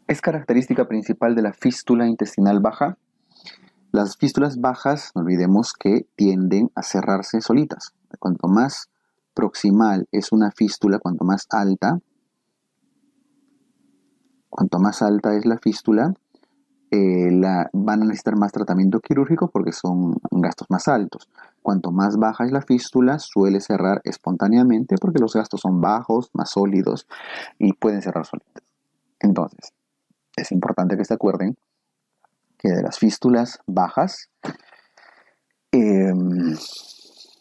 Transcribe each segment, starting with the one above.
Es característica principal de la fístula intestinal baja. Las fístulas bajas, no olvidemos que tienden a cerrarse solitas. Cuanto más proximal es una fístula, cuanto más alta es la fístula, van a necesitar más tratamiento quirúrgico porque son gastos más altos. Cuanto más baja es la fístula, suele cerrar espontáneamente porque los gastos son bajos, más sólidos y pueden cerrar solitas. Entonces, es importante que se acuerden que de las fístulas bajas eh,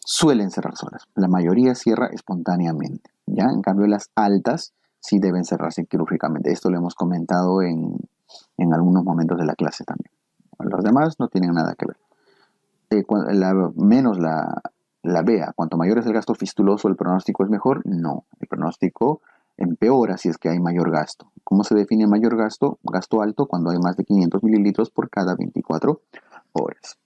suelen cerrar solas. La mayoría cierra espontáneamente, ¿ya? En cambio, las altas sí deben cerrarse quirúrgicamente. Esto lo hemos comentado en algunos momentos de la clase también. Los demás no tienen nada que ver. Menos la BEA, cuanto mayor es el gasto fistuloso, ¿el pronóstico es mejor? No, el pronóstico empeora si es que hay mayor gasto. ¿Cómo se define mayor gasto? Gasto alto cuando hay más de 500 mililitros por cada 24 horas.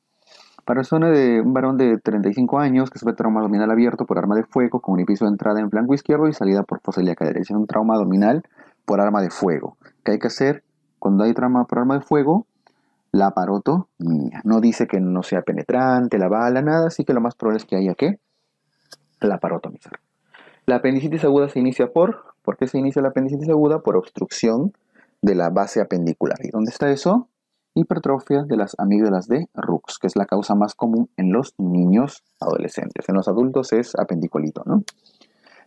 Para un varón de 35 años que sufre trauma abdominal abierto por arma de fuego con orificio de entrada en flanco izquierdo y salida por fosa ilíaca derecha. Es un trauma abdominal por arma de fuego. ¿Qué hay que hacer cuando hay trauma por arma de fuego? Laparotomía. No dice que no sea penetrante, la bala, nada, así que lo más probable es que haya que laparotomizar. La apendicitis aguda se inicia ¿por qué se inicia la apendicitis aguda? Por obstrucción de la base apendicular. ¿Y dónde está eso? Hipertrofia de las amígdalas de Rux, que es la causa más común en los niños adolescentes. En los adultos es apendicolito, ¿no?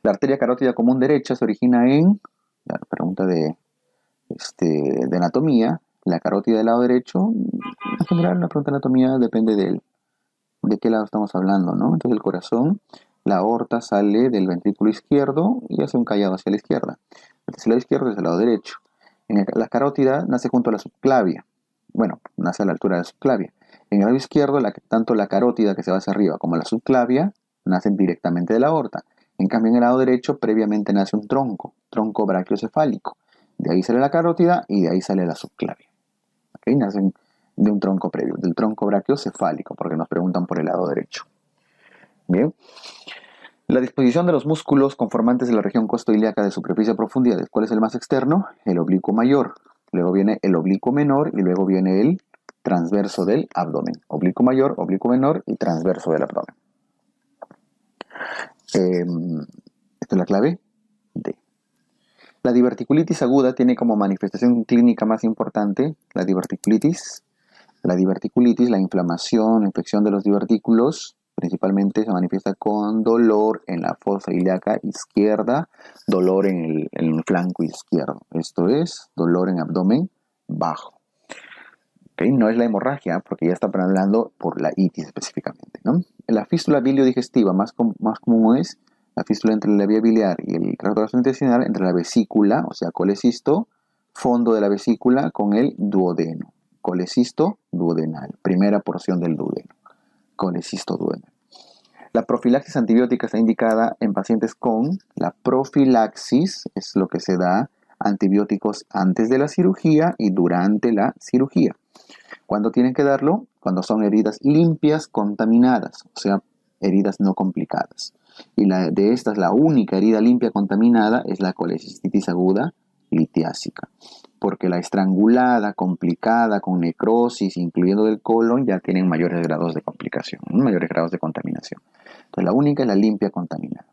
La arteria carótida común derecha se origina en, la pregunta de anatomía, la carótida del lado derecho. En general, la pregunta de anatomía depende de qué lado estamos hablando, ¿no? Entonces el corazón, la aorta sale del ventrículo izquierdo y hace un callado hacia la izquierda. Desde el lado izquierdo desde el lado derecho. La carótida nace junto a la subclavia. Bueno, nace a la altura de la subclavia. En el lado izquierdo, tanto la carótida que se va hacia arriba como la subclavia nacen directamente de la aorta. En cambio, en el lado derecho, previamente nace un tronco brachiocefálico. De ahí sale la carótida y de ahí sale la subclavia. ¿Okay? Nacen de un tronco previo, del tronco brachiocefálico, porque nos preguntan por el lado derecho. Bien. La disposición de los músculos conformantes de la región costoilíaca de superficie a profundidades. ¿Cuál es el más externo? El oblicuo mayor. Luego viene el oblicuo menor y luego viene el transverso del abdomen. Oblicuo mayor, oblicuo menor y transverso del abdomen. Esta es la clave D. La diverticulitis aguda tiene como manifestación clínica más importante la diverticulitis, la inflamación, la infección de los divertículos. Principalmente se manifiesta con dolor en la fosa ilíaca izquierda, dolor en el flanco izquierdo. Esto es dolor en abdomen bajo. ¿Okay? No es la hemorragia, porque ya está hablando por la itis específicamente, ¿no? La fístula biliodigestiva más común es la fístula entre la vía biliar y el tracto gastrointestinal, entre la vesícula, o sea, colecisto, fondo de la vesícula con el duodeno. Colecisto duodenal, primera porción del duodeno. Colecisto duodenal. La profilaxis antibiótica está indicada en pacientes con la profilaxis, es lo que se da antibióticos antes de la cirugía y durante la cirugía. ¿Cuándo tienen que darlo? Cuando son heridas limpias, contaminadas, o sea, heridas no complicadas. Y de estas, la única herida limpia contaminada es la colecistitis aguda litiásica. Porque la estrangulada, complicada, con necrosis, incluyendo del colon, ya tienen mayores grados de complicación, mayores grados de contaminación. Entonces, la única es la limpia contaminada.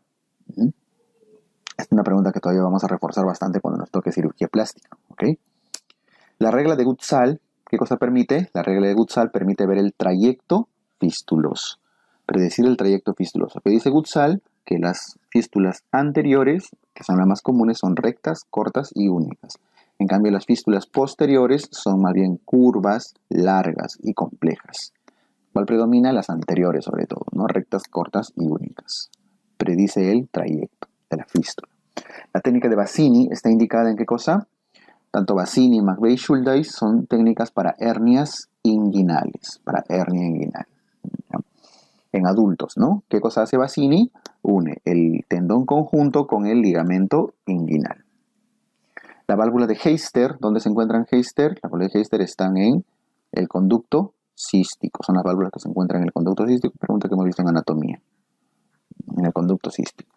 Esta es una pregunta que todavía vamos a reforzar bastante cuando nos toque cirugía plástica. ¿Okay? La regla de Gutzal, ¿qué cosa permite? La regla de Gutzal permite ver el trayecto fistuloso, predecir el trayecto fistuloso. ¿Qué dice Gutzal? Que las fístulas anteriores, que son las más comunes, son rectas, cortas y únicas. En cambio, las fístulas posteriores son más bien curvas, largas y complejas. ¿Cuál predomina? Las anteriores, sobre todo, ¿no? Rectas, cortas y únicas. Predice el trayecto de la fístula. La técnica de Bassini está indicada en ¿qué cosa? Tanto Bassini y McVeigh-Schuldeis son técnicas para hernias inguinales, en adultos, ¿no? ¿Qué cosa hace Bassini? Une el tendón conjunto con el ligamento inguinal. La válvula de Heister, ¿dónde se encuentran Heister? La válvula de Heister están en el conducto cístico. Son las válvulas que se encuentran en el conducto cístico. Pregunta que hemos visto en anatomía. En el conducto cístico.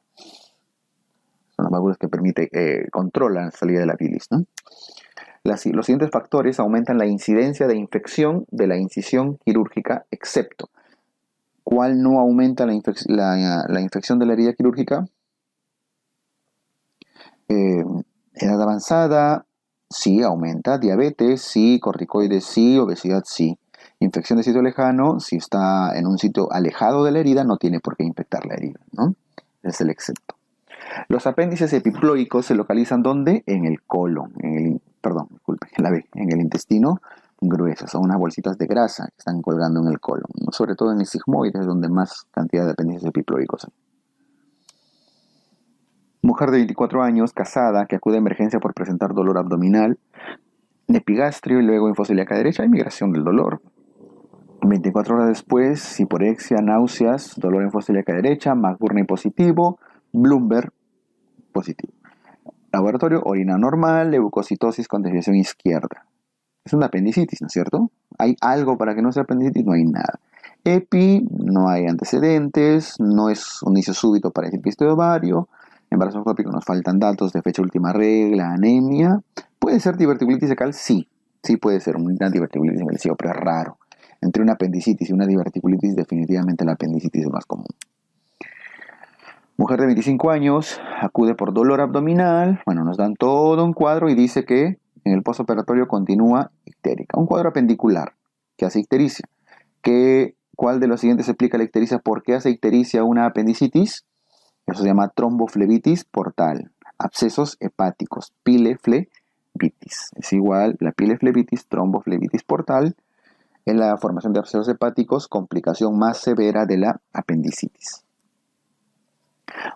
Son las válvulas que controlan la salida de la bilis, ¿no? Los siguientes factores aumentan la incidencia de infección de la incisión quirúrgica, excepto. ¿Cuál no aumenta la infección de la herida quirúrgica? Edad avanzada, sí, aumenta. Diabetes, sí. Corticoides, sí. Obesidad, sí. Infección de sitio lejano, si está en un sitio alejado de la herida, no tiene por qué infectar la herida, ¿no? Ese es el excepto. Los apéndices epiploicos se localizan ¿dónde? En el colon, en el intestino grueso. Son unas bolsitas de grasa que están colgando en el colon, ¿no? Sobre todo en el sigmoide, es donde más cantidad de apéndices epiploicos hay. Mujer de 24 años, casada, que acude a emergencia por presentar dolor abdominal, epigastrio y luego info celíaca derecha y migración del dolor. 24 horas después, hiporexia, náuseas, dolor en fosa celíaca derecha, McBurney positivo, Bloomberg positivo. Laboratorio, orina normal, leucocitosis con desviación izquierda. Es una apendicitis, ¿no es cierto? ¿Hay algo para que no sea apendicitis? No hay nada. EPI, no hay antecedentes, no es un inicio súbito para el quiste de ovario. Embarazo ectópico, nos faltan datos de fecha última regla, anemia. ¿Puede ser diverticulitis fecal? Sí, sí puede ser una diverticulitis fecal, pero es raro. Entre una apendicitis y una diverticulitis, definitivamente la apendicitis es más común. Mujer de 25 años, acude por dolor abdominal. Bueno, nos dan todo un cuadro y dice que en el postoperatorio continúa ictérica. Un cuadro apendicular que hace ictericia. ¿Cuál de los siguientes explica la ictericia? ¿Por qué hace ictericia una apendicitis? Eso se llama tromboflebitis portal. Abscesos hepáticos, pileflebitis. Es igual, la pileflebitis, tromboflebitis portal, es la formación de abscesos hepáticos, complicación más severa de la apendicitis.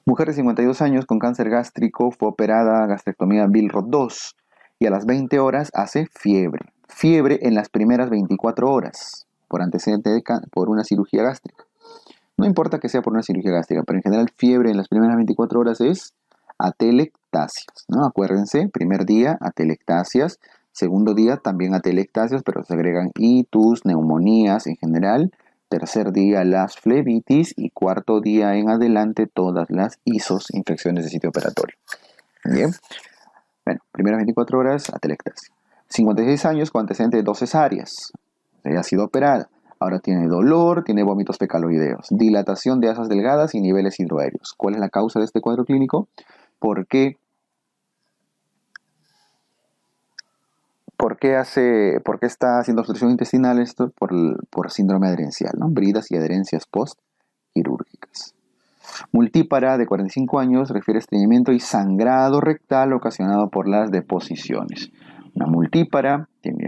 Mujer de 52 años con cáncer gástrico, fue operada gastrectomía Billroth 2 y a las 20 horas hace fiebre. Fiebre en las primeras 24 horas por antecedente por una cirugía gástrica. No importa que sea por una cirugía gástrica, pero en general fiebre en las primeras 24 horas es atelectasias, ¿no? Acuérdense, primer día atelectasias, segundo día también atelectasias, pero se agregan itus, neumonías en general. Tercer día las flebitis y cuarto día en adelante todas las ISOs, infecciones de sitio operatorio. Bien. Bueno, primeras 24 horas, atelectasia. 56 años con antecedente de 2 cesáreas. Ha sido operada. Ahora tiene dolor, tiene vómitos fecaloideos, dilatación de asas delgadas y niveles hidroaéreos. ¿Cuál es la causa de este cuadro clínico? ¿Por qué está haciendo obstrucción intestinal esto? Por síndrome adherencial, ¿no? Bridas y adherencias postquirúrgicas. Multípara, de 45 años, refiere a estreñimiento y sangrado rectal ocasionado por las deposiciones. Una multípara, tiene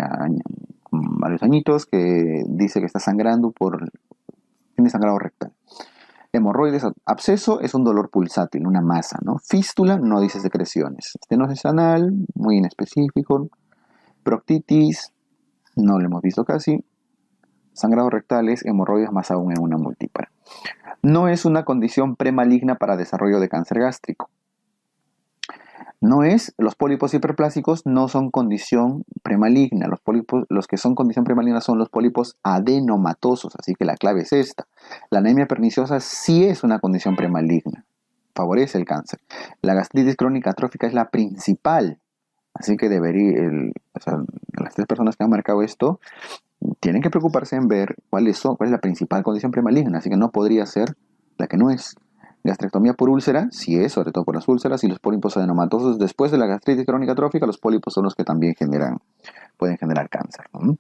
varios añitos, que dice que está sangrando tiene sangrado rectal. Hemorroides, absceso es un dolor pulsátil, una masa, ¿no? Fístula no dice secreciones. Estenosis anal, muy inespecífico. Proctitis, no lo hemos visto casi. Sangrado rectales, hemorroides más aún en una multípara. No es una condición premaligna para desarrollo de cáncer gástrico. Los pólipos hiperplásicos no son condición premaligna. Los que son condición premaligna son los pólipos adenomatosos, así que la clave es esta. La anemia perniciosa sí es una condición premaligna, favorece el cáncer. La gastritis crónica atrófica es la principal, así que las 3 personas que han marcado esto tienen que preocuparse en ver cuál es la principal condición premaligna, así que no podría ser la que no es. Gastrectomía por úlcera, sí es, sobre todo por las úlceras, y los pólipos adenomatosos. Después de la gastritis crónica atrófica, los pólipos son los que también pueden generar cáncer, ¿no?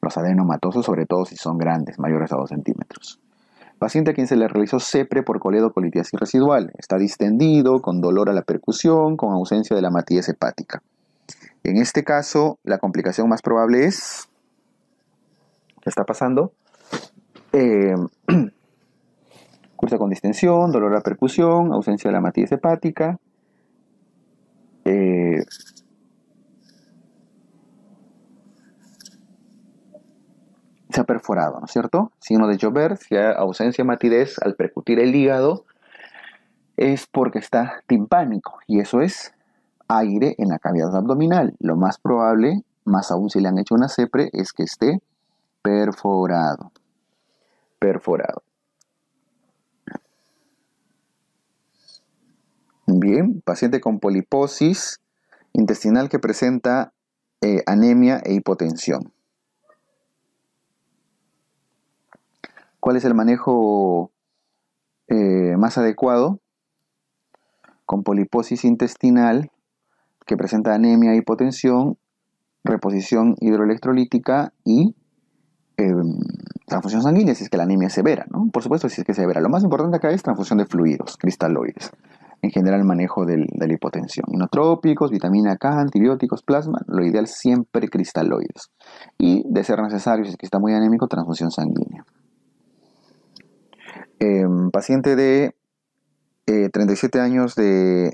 Los adenomatosos, sobre todo si son grandes, mayores a 2 centímetros. Paciente a quien se le realizó CEPRE por coledocolitiasis residual. Está distendido, con dolor a la percusión, con ausencia de la matidez hepática. En este caso, la complicación más probable es... ¿Qué está pasando? Cursa con distensión, dolor a la percusión, ausencia de la matidez hepática. Se ha perforado, ¿no es cierto? Signo de Joubert, si hay ausencia de matidez al percutir el hígado, es porque está timpánico, y eso es aire en la cavidad abdominal. Lo más probable, más aún si le han hecho una CEPRE, es que esté perforado. Bien, paciente con poliposis intestinal que presenta anemia e hipotensión. ¿Cuál es el manejo más adecuado? Con poliposis intestinal que presenta anemia e hipotensión, reposición hidroelectrolítica y transfusión sanguínea si es que la anemia es severa, ¿no? Por supuesto, si es que es severa. Lo más importante acá es transfusión de fluidos cristaloides. En general, el manejo de la hipotensión. Inotrópicos, vitamina K, antibióticos, plasma, lo ideal siempre cristaloides. Y, de ser necesario, si es que está muy anémico, transfusión sanguínea. Paciente de 37 años de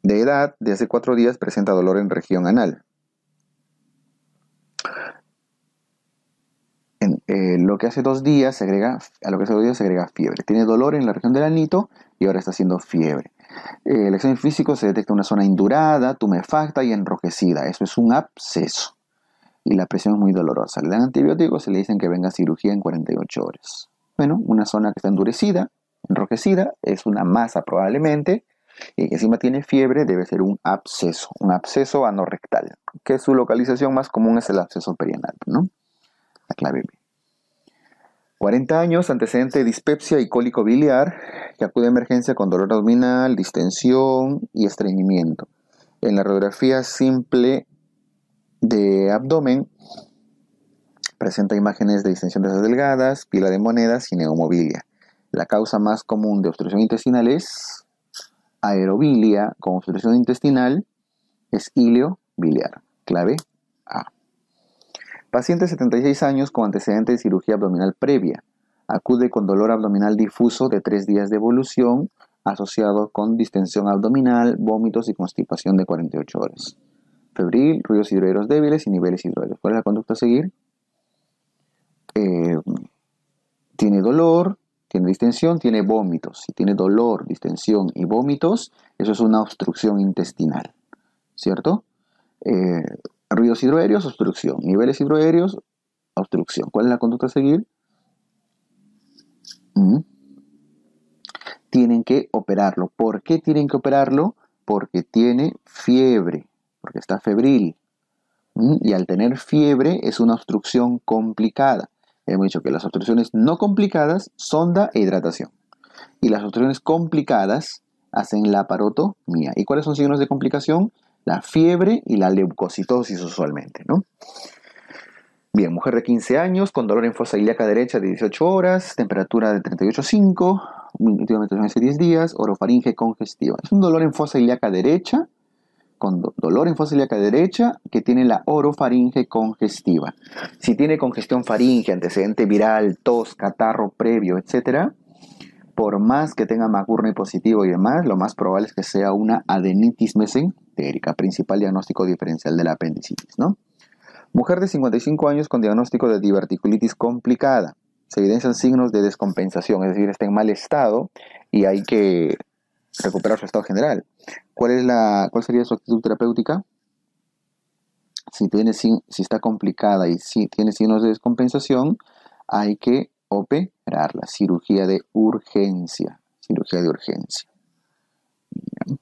edad, de hace 4 días, presenta dolor en región anal. Lo que hace 2 días se agrega fiebre. Tiene dolor en la región del anito y ahora está haciendo fiebre. El examen físico se detecta una zona indurada, tumefacta y enrojecida. Eso es un absceso. Y la presión es muy dolorosa. Le dan antibióticos y le dicen que venga a cirugía en 48 horas. Bueno, una zona que está endurecida, enrojecida, es una masa probablemente, y que encima tiene fiebre, debe ser un absceso anorrectal, que su localización más común es el absceso perianal, ¿no? La clave B. 40 años, antecedente de dispepsia y cólico biliar, que acude a emergencia con dolor abdominal, distensión y estreñimiento. En la radiografía simple de abdomen, presenta imágenes de distensión de esas delgadas, pila de monedas y neumobilia. La causa más común de obstrucción intestinal es aerobilia, con obstrucción intestinal es ilio biliar. Clave A. Paciente de 76 años con antecedente de cirugía abdominal previa. Acude con dolor abdominal difuso de 3 días de evolución, asociado con distensión abdominal, vómitos y constipación de 48 horas. Febril, ruidos hidroideros débiles y niveles hidroideros. ¿Cuál es la conducta a seguir? Tiene dolor, tiene distensión, tiene vómitos. Si tiene dolor, distensión y vómitos, eso es una obstrucción intestinal, ¿cierto? Ruidos hidroaéreos, obstrucción. Niveles hidroaéreos, obstrucción. ¿Cuál es la conducta a seguir? Tienen que operarlo. ¿Por qué tienen que operarlo? Porque tiene fiebre, porque está febril. Y al tener fiebre es una obstrucción complicada. Hemos dicho que las obstrucciones no complicadas, sonda e hidratación. Y las obstrucciones complicadas hacen laparotomía. ¿Y cuáles son signos de complicación? La fiebre y la leucocitosis usualmente, ¿no? Bien, mujer de 15 años con dolor en fosa ilíaca derecha de 18 horas, temperatura de 38,5, últimamente hace 10 días, orofaringe congestiva. Es un dolor en fosa ilíaca derecha, con dolor en fosa ilíaca derecha, que tiene la orofaringe congestiva. Si tiene congestión faringe, antecedente viral, tos, catarro previo, etc., por más que tenga McGurney positivo y demás, lo más probable es que sea una adenitis mesentérica, principal diagnóstico diferencial de la apendicitis, ¿no? Mujer de 55 años con diagnóstico de diverticulitis complicada. Se evidencian signos de descompensación, es decir, está en mal estado y hay que recuperar su estado general. ¿Cuál sería su actitud terapéutica? Si está complicada y si tiene signos de descompensación, hay que operarla. Cirugía de urgencia. Bien.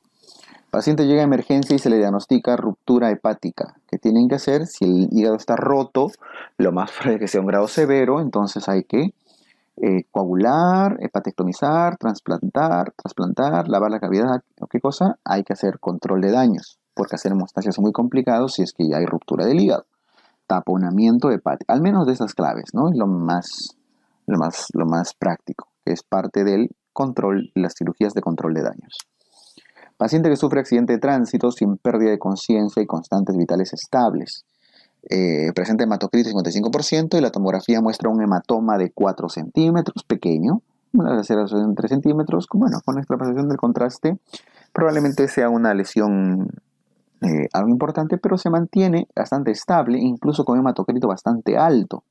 Paciente llega a emergencia y se le diagnostica ruptura hepática. ¿Qué tienen que hacer? Si el hígado está roto, lo más probable es que sea un grado severo, entonces hay que coagular, hepatectomizar, trasplantar, lavar la cavidad. ¿Qué cosa? Hay que hacer control de daños, porque hacer hemostasia es muy complicado si es que ya hay ruptura del hígado. Taponamiento hepático, al menos de esas claves, ¿no? Es lo más práctico, que es parte del control, las cirugías de control de daños. Paciente que sufre accidente de tránsito sin pérdida de conciencia y constantes vitales estables. Presenta hematocritis 55% y la tomografía muestra un hematoma de 4 centímetros, pequeño, una laceración de 3 centímetros, bueno, con extrapolación del contraste, probablemente sea una lesión algo importante, pero se mantiene bastante estable, incluso con hematocrito bastante alto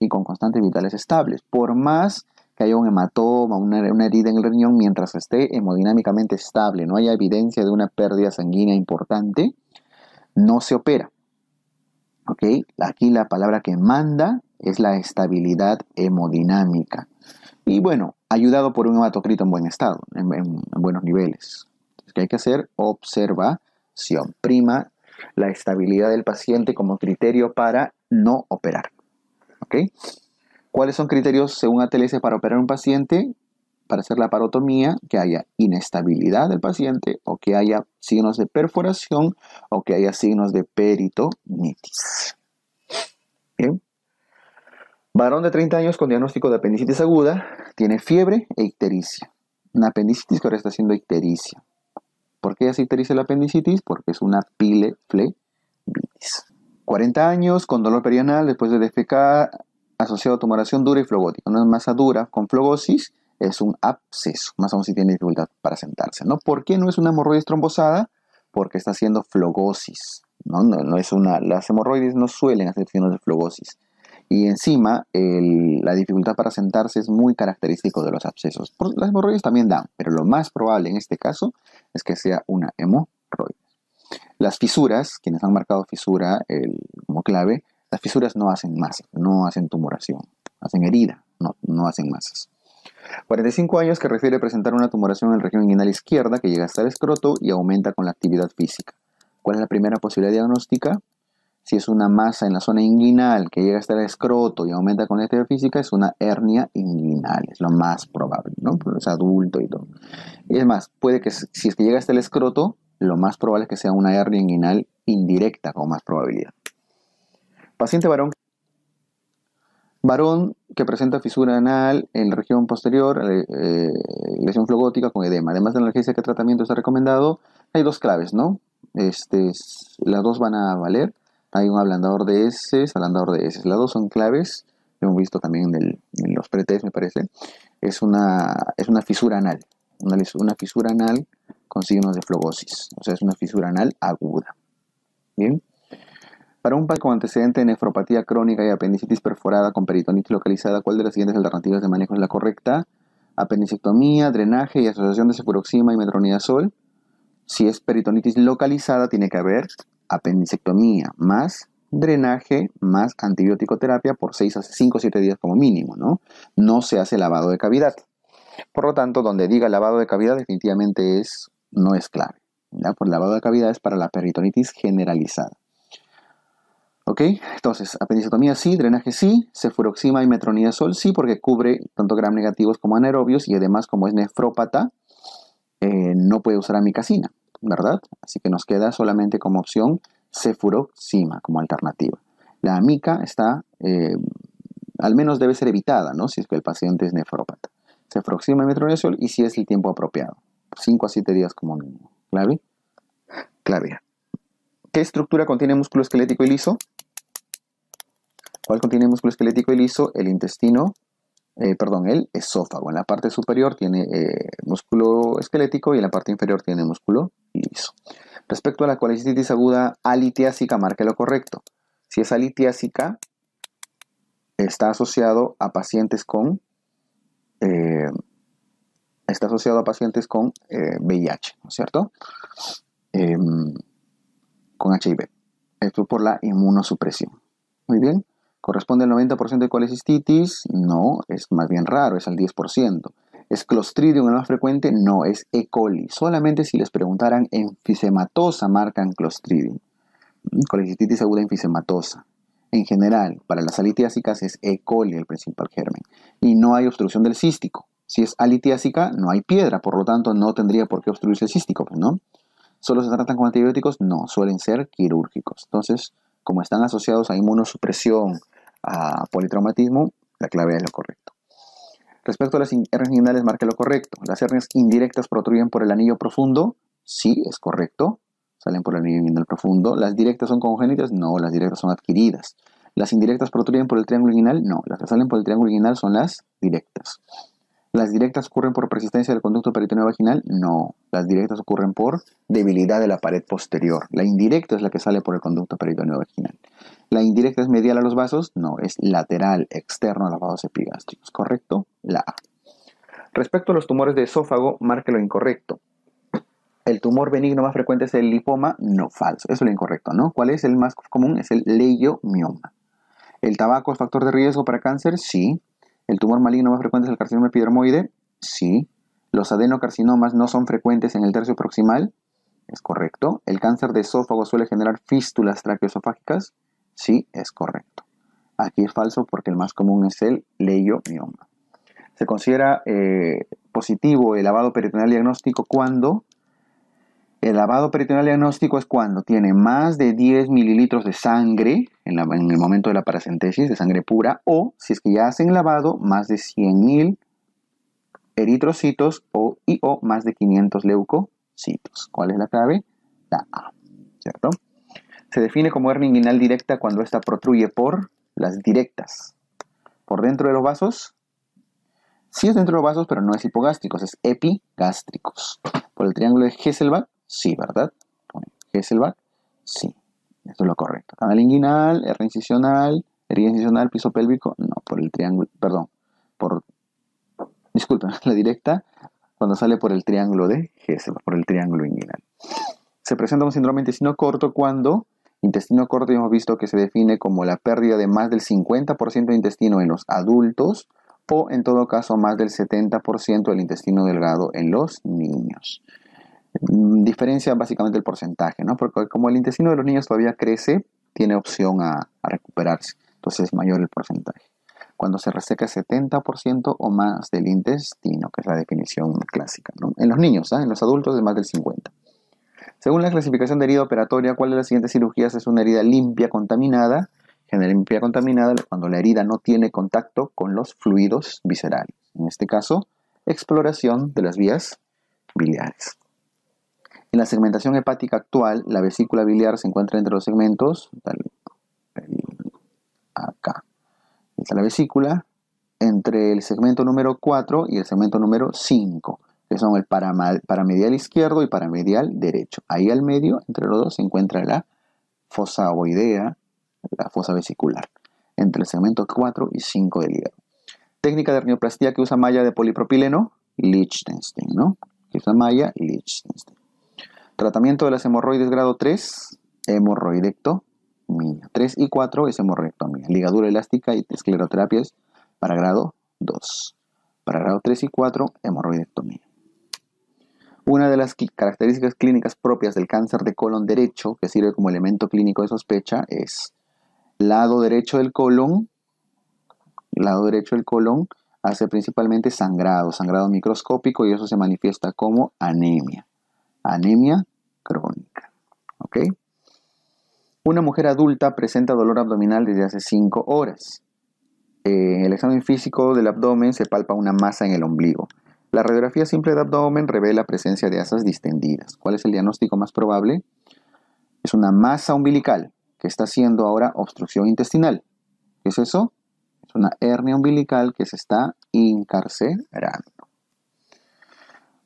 y con constantes vitales estables, por más que haya un hematoma, una herida en el riñón, mientras esté hemodinámicamente estable, no haya evidencia de una pérdida sanguínea importante, no se opera. ¿Ok? Aquí la palabra que manda es la estabilidad hemodinámica. Y bueno, ayudado por un hematocrito en buen estado, en buenos niveles. Entonces, ¿qué hay que hacer? Observación. Prima la estabilidad del paciente como criterio para no operar. ¿Ok? ¿Cuáles son criterios según ATLS para operar un paciente? Para hacer la parotomía, que haya inestabilidad del paciente o que haya signos de perforación o que haya signos de peritonitis. Bien. Varón de 30 años con diagnóstico de apendicitis aguda, tiene fiebre e ictericia. Una apendicitis que ahora está haciendo ictericia. ¿Por qué hace ictericia la apendicitis? Porque es una pileflebitis. 40 años con dolor perianal después de defecar, asociado a tumoración dura y flogótica. Una masa dura con flogosis es un absceso, más aún si tiene dificultad para sentarse, ¿no? ¿Por qué no es una hemorroides trombosada? Porque está haciendo flogosis, ¿no? Las hemorroides no suelen hacer signos de flogosis. Y encima, la dificultad para sentarse es muy característico de los abscesos. Las hemorroides también dan, pero lo más probable en este caso es que sea una hemorroide. Las fisuras, quienes han marcado fisura como clave, las fisuras no hacen masa, no hacen tumoración, hacen herida, no hacen masas. 45 años que refiere presentar una tumoración en la región inguinal izquierda que llega hasta el escroto y aumenta con la actividad física. ¿Cuál es la primera posibilidad diagnóstica? Si es una masa en la zona inguinal que llega hasta el escroto y aumenta con la actividad física, es una hernia inguinal, es lo más probable, ¿no? Porque es adulto y todo. Y es más, puede que si es que llega hasta el escroto, lo más probable es que sea una hernia inguinal indirecta con más probabilidad. Paciente varón. Varón que presenta fisura anal en la región posterior, lesión flogótica con edema. Además de la analgesia, ¿qué tratamiento está recomendado? Hay dos claves, ¿no? Las dos van a valer. Hay un ablandador de heces, ablandador de heces. Las dos son claves. Lo hemos visto también en los pretest, me parece. Es una fisura anal. Una fisura anal con signos de flogosis. O sea, es una fisura anal aguda. Bien. Para un paciente con antecedente de nefropatía crónica y apendicitis perforada con peritonitis localizada, ¿cuál de las siguientes alternativas de manejo es la correcta? Apendicectomía, drenaje y asociación de cefuroxima y metronidazol. Si es peritonitis localizada, tiene que haber apendicectomía más drenaje más antibiótico terapia por 5 o 7 días como mínimo, ¿no? No se hace lavado de cavidad. Por lo tanto, donde diga lavado de cavidad definitivamente no es clave, ¿ya? Por lavado de cavidad es para la peritonitis generalizada. ¿Ok? Entonces, apendicectomía sí, drenaje sí, cefuroxima y metronidazol sí, porque cubre tanto gram negativos como anaerobios y además como es nefrópata, no puede usar amicacina, ¿verdad? Así que nos queda solamente como opción cefuroxima como alternativa. La amica está, al menos debe ser evitada, ¿no? Si es que el paciente es nefrópata. Cefuroxima y metronidazol y si es el tiempo apropiado. 5 a 7 días como mínimo. ¿Clave? Clave. ¿Qué estructura contiene músculo esquelético y liso? ¿Cuál contiene músculo esquelético y liso? El intestino, el esófago. En la parte superior tiene músculo esquelético y en la parte inferior tiene músculo liso. Respecto a la colecistitis aguda alitiásica, marque lo correcto. Si es alitiásica, está asociado a pacientes con VIH, ¿no es cierto? Con HIV. Esto por la inmunosupresión. Muy bien. ¿Corresponde al 90% de colecistitis? No, es más bien raro, es al 10%. ¿Es Clostridium el más frecuente? No, es E. coli. Solamente si les preguntaran enfisematosa marcan Clostridium. Colecistitis aguda enfisematosa. En general, para las alitiásicas es E. coli el principal germen. Y no hay obstrucción del cístico. Si es alitiásica, no hay piedra, por lo tanto no tendría por qué obstruirse el cístico, ¿no? ¿Solo se tratan con antibióticos? No, suelen ser quirúrgicos. Entonces, como están asociados a inmunosupresión, a politraumatismo, la clave es lo correcto. Respecto a las hernias inguinales, marque lo correcto. ¿Las hernias indirectas protruyen por el anillo profundo? Sí, es correcto. Salen por el anillo inguinal profundo. ¿Las directas son congénitas? No, las directas son adquiridas. ¿Las indirectas protruyen por el triángulo inguinal? No, las que salen por el triángulo inguinal son las directas. ¿Las directas ocurren por persistencia del conducto peritoneo vaginal? No, las directas ocurren por debilidad de la pared posterior. La indirecta es la que sale por el conducto peritoneo vaginal. ¿La indirecta es medial a los vasos? No, es lateral, externo a los vasos epigástricos. ¿Correcto? La A. Respecto a los tumores de esófago, marque lo incorrecto. ¿El tumor benigno más frecuente es el lipoma? No, falso. Eso es lo incorrecto, ¿no? ¿Cuál es el más común? Es el leiomioma. ¿El tabaco es factor de riesgo para cáncer? Sí. ¿El tumor maligno más frecuente es el carcinoma epidermoide? Sí. ¿Los adenocarcinomas no son frecuentes en el tercio proximal? es correcto. ¿El cáncer de esófago suele generar fístulas traqueoesofágicas? Sí, es correcto. Aquí es falso porque el más común es el leiomioma. Se considera positivo el lavado peritoneal diagnóstico cuando el lavado peritoneal diagnóstico es cuando tiene más de 10 mililitros de sangre en el momento de la paracentesis, de sangre pura, o si es que ya hacen lavado, más de 100.000 eritrocitos o más de 500 leucocitos. ¿Cuál es la clave? La A, ¿cierto? Se define como hernia inguinal directa cuando ésta protruye por las directas. ¿Por dentro de los vasos? Sí es dentro de los vasos, pero no es hipogástricos, es epigástricos. ¿Por el triángulo de Hesselbach? Sí, ¿verdad? Hesselbach, sí. Esto es lo correcto. Canal inguinal, hernia incisional, herida incisional, piso pélvico. No, por el triángulo, perdón. Disculpen, la directa cuando sale por el triángulo de Hesselbach, por el triángulo inguinal. Se presenta un síndrome de intestino corto cuando intestino corto hemos visto que se define como la pérdida de más del 50% de intestino en los adultos o en todo caso más del 70% del intestino delgado en los niños. Diferencia básicamente el porcentaje, ¿no? Porque como el intestino de los niños todavía crece, tiene opción a recuperarse, entonces es mayor el porcentaje. Cuando se reseca 70% o más del intestino, que es la definición clásica, ¿no? En los niños, en los adultos es más del 50%. Según la clasificación de herida operatoria, ¿cuál de las siguientes cirugías es una herida limpia contaminada? Genera limpia contaminada cuando la herida no tiene contacto con los fluidos viscerales. En este caso, exploración de las vías biliares. En la segmentación hepática actual, la vesícula biliar se encuentra entre los segmentos, acá, está la vesícula, entre el segmento número 4 y el segmento número 5, que son el paramedial izquierdo y paramedial derecho. Ahí al medio, entre los dos, se encuentra la fosa ovoidea, la fosa vesicular, entre el segmento 4 y 5 del hígado. Técnica de hernioplastia que usa malla de polipropileno, Lichtenstein, ¿no? Que usa malla, Lichtenstein. Tratamiento de las hemorroides grado 3, hemorroidectomía. 3 y 4 es hemorrectomía. Ligadura elástica y escleroterapias para grado 2. Para grado 3 y 4, hemorroidectomía. Una de las características clínicas propias del cáncer de colon derecho, que sirve como elemento clínico de sospecha, es lado derecho del colon hace principalmente sangrado microscópico y eso se manifiesta como anemia crónica. ¿Ok? Una mujer adulta presenta dolor abdominal desde hace 5 horas. En el examen físico del abdomen se palpa una masa en el ombligo. La radiografía simple de abdomen revela presencia de asas distendidas. ¿Cuál es el diagnóstico más probable? Es una masa umbilical que está haciendo ahora obstrucción intestinal. ¿Qué es eso? Es una hernia umbilical que se está encarcerando.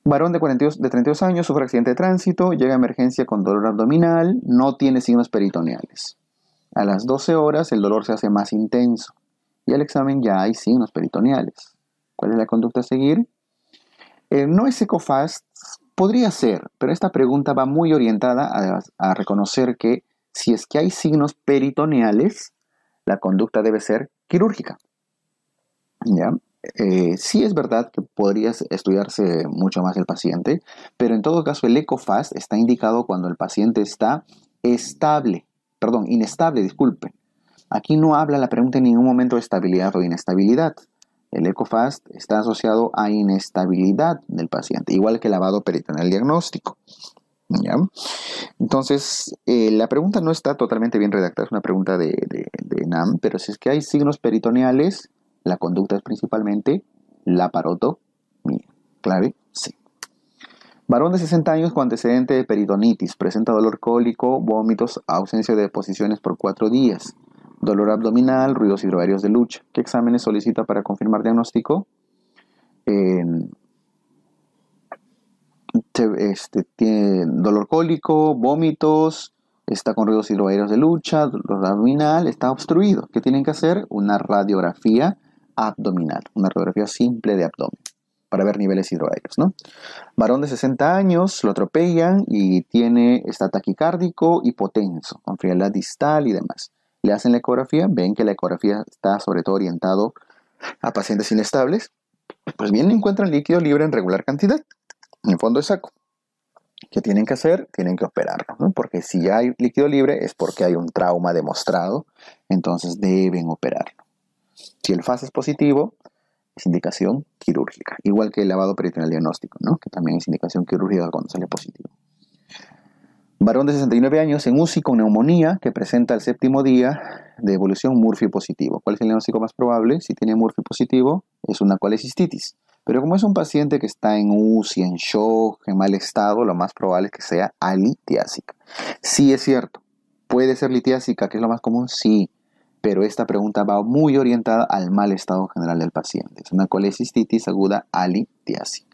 Varón de 32 años, sufre accidente de tránsito, llega a emergencia con dolor abdominal, no tiene signos peritoneales. A las 12 horas el dolor se hace más intenso y al examen ya hay signos peritoneales. ¿Cuál es la conducta a seguir? No es EcoFast, podría ser, pero esta pregunta va muy orientada a reconocer que si es que hay signos peritoneales, la conducta debe ser quirúrgica. ¿Ya? Sí es verdad que podría estudiarse mucho más el paciente, pero en todo caso el EcoFast está indicado cuando el paciente está inestable, disculpe. Aquí no habla la pregunta en ningún momento de estabilidad o inestabilidad. El EcoFast está asociado a inestabilidad del paciente, igual que el lavado peritoneal diagnóstico. ¿Ya? Entonces, la pregunta no está totalmente bien redactada, es una pregunta de NAM, pero si es que hay signos peritoneales, la conducta es principalmente laparotomía. Clave, sí. Varón de 60 años con antecedente de peritonitis, presenta dolor cólico, vómitos, ausencia de deposiciones por 4 días, dolor abdominal, ruidos hidroaéreos de lucha. ¿Qué exámenes solicita para confirmar diagnóstico? Tiene dolor cólico, vómitos, está con ruidos hidroaéreos de lucha, dolor abdominal, está obstruido. ¿Qué tienen que hacer? Una radiografía abdominal, una radiografía simple de abdomen para ver niveles hidroaéreos, ¿no? Varón de 60 años, lo atropellan y está taquicárdico, hipotenso, con frialdad distal y demás. Le hacen la ecografía, ven que la ecografía está sobre todo orientado a pacientes inestables, pues bien encuentran líquido libre en regular cantidad, en fondo de saco. ¿Qué tienen que hacer? Tienen que operarlo, ¿no? Porque si hay líquido libre es porque hay un trauma demostrado, entonces deben operarlo. Si el FAS es positivo, es indicación quirúrgica, igual que el lavado peritoneal diagnóstico, ¿no? Que también es indicación quirúrgica cuando sale positivo. Varón de 69 años en UCI con neumonía que presenta el 7º día de evolución Murphy positivo. ¿Cuál es el diagnóstico más probable? Si tiene Murphy positivo, es una colecistitis. Pero como es un paciente que está en UCI, en shock, en mal estado, lo más probable es que sea alitiásica. Sí es cierto, puede ser litiásica, que es lo más común, sí, pero esta pregunta va muy orientada al mal estado general del paciente. Es una colecistitis aguda alitiásica.